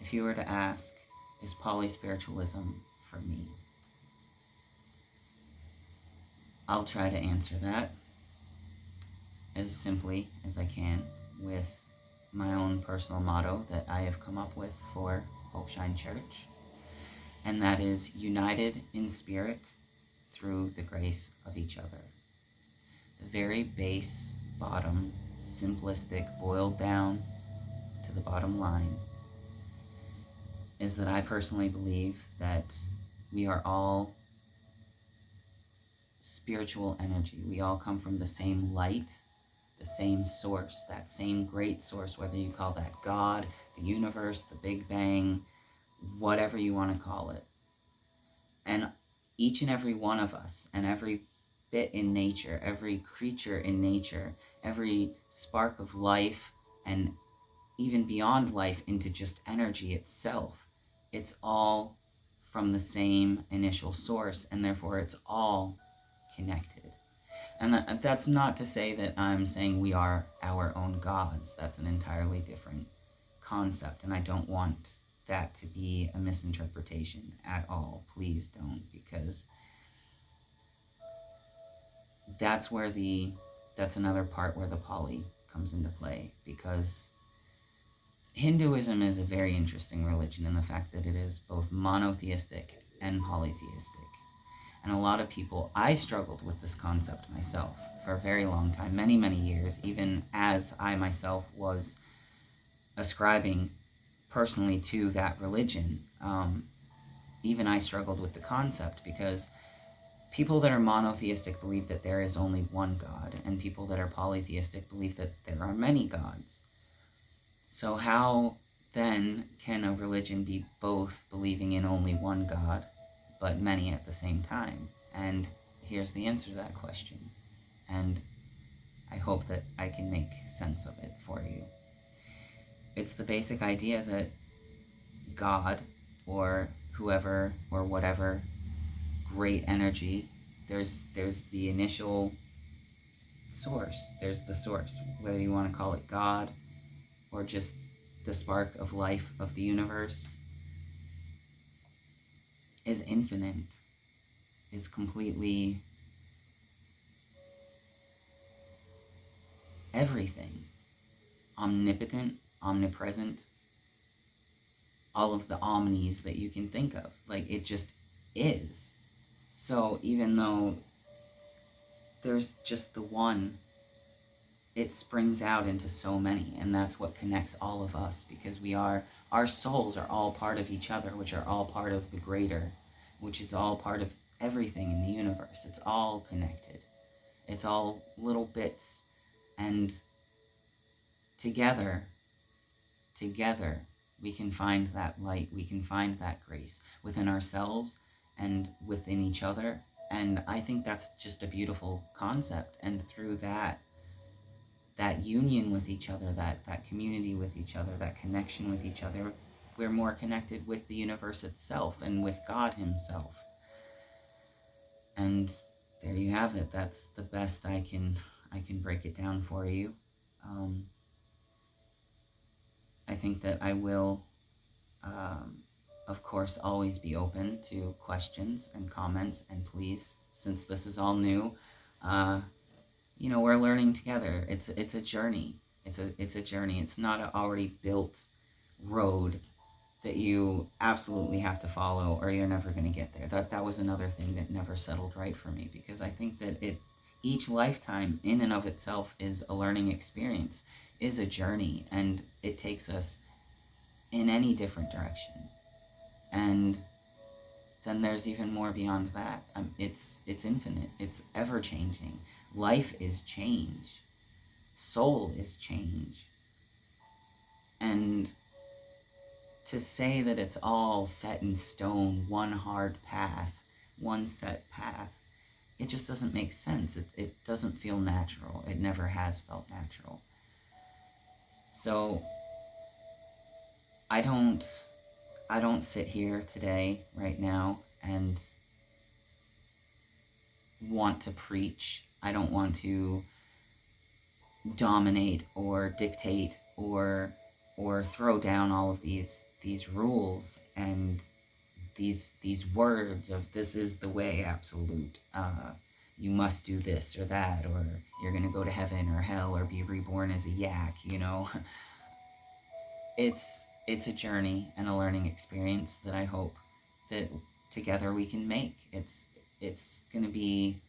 if you were to ask, is Polyspiritualism for me? I'll try to answer that as simply as I can with my own personal motto that I have come up with for Hopeshine Church, and that is united in spirit through the grace of each other. The very base, bottom, simplistic, boiled down to the bottom line is that I personally believe that we are all spiritual energy. We all come from the same light, the same source, that same great source, whether you call that God, the universe, the Big Bang, whatever you want to call it. And each and every one of us, and every bit in nature, every creature in nature, every spark of life, and even beyond life into just energy itself, it's all from the same initial source, and therefore it's all connected. And that's not to say that I'm saying we are our own gods. That's an entirely different concept, and I don't want that to be a misinterpretation at all. Please don't, because that's another part where the poly comes into play, because Hinduism is a very interesting religion in the fact that it is both monotheistic and polytheistic. And a lot of people, I struggled with this concept myself for a very long time, many, many years, even as I myself was ascribing personally to that religion. Even I struggled with the concept, because people that are monotheistic believe that there is only one God, and people that are polytheistic believe that there are many gods. So how then can a religion be both believing in only one God, but many at the same time? And here's the answer to that question, and I hope that I can make sense of it for you. It's the basic idea that God, or whoever or whatever great energy, there's the initial source, there's the source, whether you want to call it God or just the spark of life of the universe, is infinite, is completely everything, omnipotent, omnipresent, all of the omnis that you can think of. Like, it just is. So even though there's just the one, it springs out into so many, and that's what connects all of us, because our souls are all part of each other, which are all part of the greater, which is all part of everything in the universe. It's all connected. It's all little bits, and together, we can find that light, we can find that grace within ourselves and within each other. And I think that's just a beautiful concept, and through that union with each other, that community with each other, that connection with each other, we're more connected with the universe itself and with God himself. And there you have it. That's the best I can break it down for you. I think that I will, of course, always be open to questions and comments, and please, since this is all new, we're learning together. It's a journey. It's a journey. It's not an already built road that you absolutely have to follow, or you're never going to get there. That was another thing that never settled right for me, because I think that each lifetime in and of itself is a learning experience, is a journey, and it takes us in any different direction. And then there's even more beyond that. It's infinite. It's ever-changing. Life is change. Soul is change. And to say that it's all set in stone, one hard path, one set path, it just doesn't make sense. It doesn't feel natural. It never has felt natural. So I don't sit here today, right now, and want to preach. I don't want to dominate or dictate or throw down all of these these rules and these words of this is the way absolute. You must do this or that, or you're going to go to heaven or hell or be reborn as a yak, you know. It's a journey and a learning experience that I hope that together we can make. It's going to be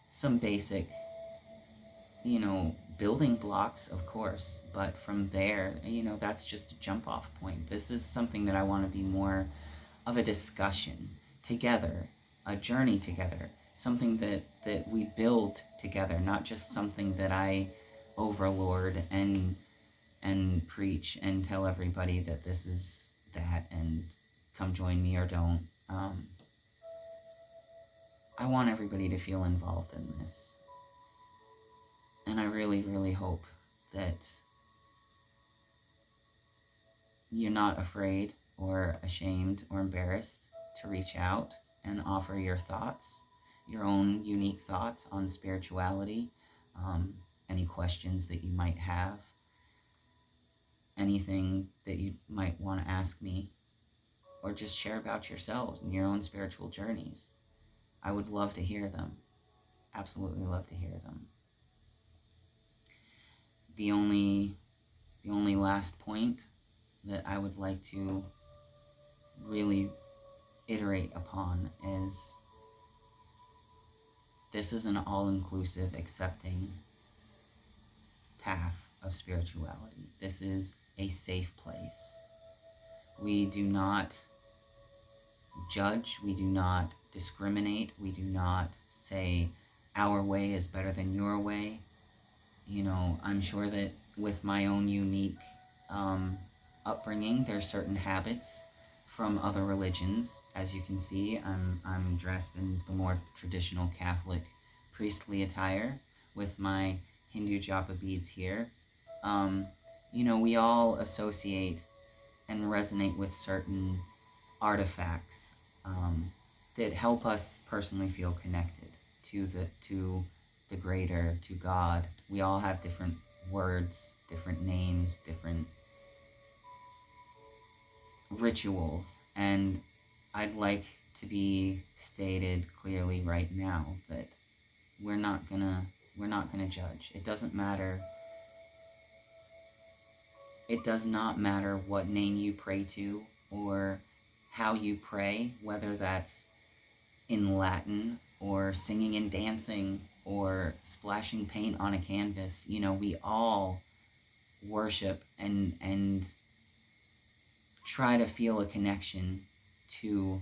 some basic, building blocks, of course, but from there, that's just a jump off point. This is something that I want to be more of a discussion together, a journey together, something that we build together, not just something that I overlord and preach and tell everybody that this is that and come join me or don't. I want everybody to feel involved in this. And I really, really hope that you're not afraid or ashamed or embarrassed to reach out and offer your thoughts, your own unique thoughts on spirituality, any questions that you might have, anything that you might want to ask me, or just share about yourselves and your own spiritual journeys. I would love to hear them. Absolutely love to hear them. The only last point that I would like to really iterate upon is this is an all-inclusive, accepting path of spirituality. This is a safe place. We do not judge, we do not discriminate, we do not say our way is better than your way. I'm sure that with my own unique upbringing, there's certain habits from other religions. As you can see, I'm dressed in the more traditional Catholic priestly attire with my Hindu japa beads here. We all associate and resonate with certain artifacts that help us personally feel connected to the greater, to God. We all have different words, different names, different rituals, and I'd like to be stated clearly right now that we're not gonna judge. It doesn't matter. It does not matter what name you pray to or how you pray, whether that's in Latin or singing and dancing or splashing paint on a canvas. We all worship and try to feel a connection to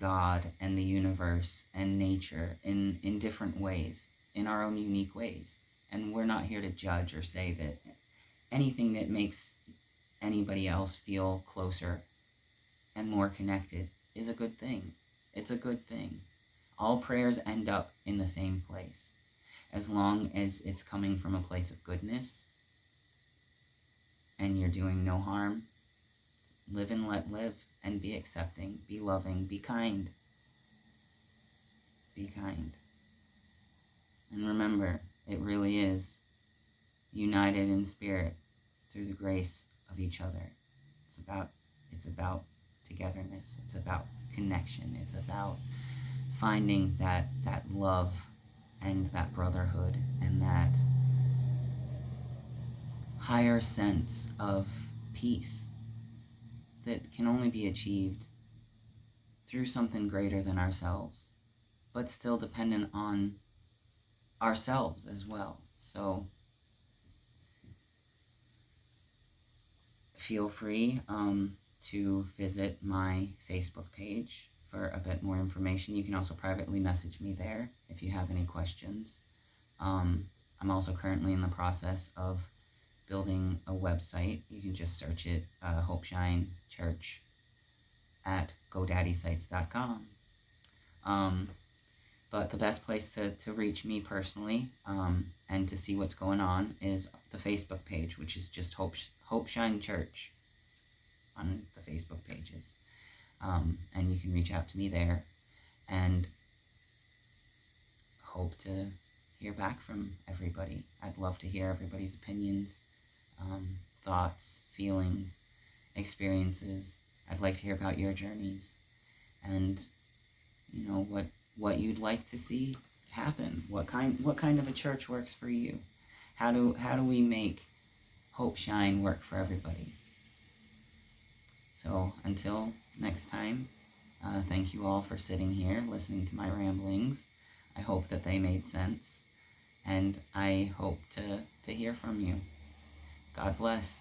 God and the universe and nature in different ways, in our own unique ways. And we're not here to judge or say that anything that makes anybody else feel closer and more connected is a good thing. It's a good thing. All prayers end up in the same place. As long as it's coming from a place of goodness and you're doing no harm, live and let live, and be accepting, be loving, be kind. Be kind. And remember, it really is united in spirit through the grace of each other. It's about togetherness. It's about connection. It's about finding that love and that brotherhood and that higher sense of peace that can only be achieved through something greater than ourselves, but still dependent on ourselves as well. So feel free to visit my Facebook page for a bit more information. You can also privately message me there if you have any questions. I'm also currently in the process of building a website. You can just search it, Hopeshine Church at GoDaddySites.com. But the best place to reach me personally and to see what's going on is the Facebook page, which is just Hopeshine Church on the Facebook pages. And you can reach out to me there and hope to hear back from everybody. I'd love to hear everybody's opinions, thoughts, feelings, experiences. I'd like to hear about your journeys, and what you'd like to see happen. What kind of a church works for you? How do we make Hopeshine work for everybody? So until next time, thank you all for sitting here listening to my ramblings. I hope that they made sense, and I hope to hear from you. God bless.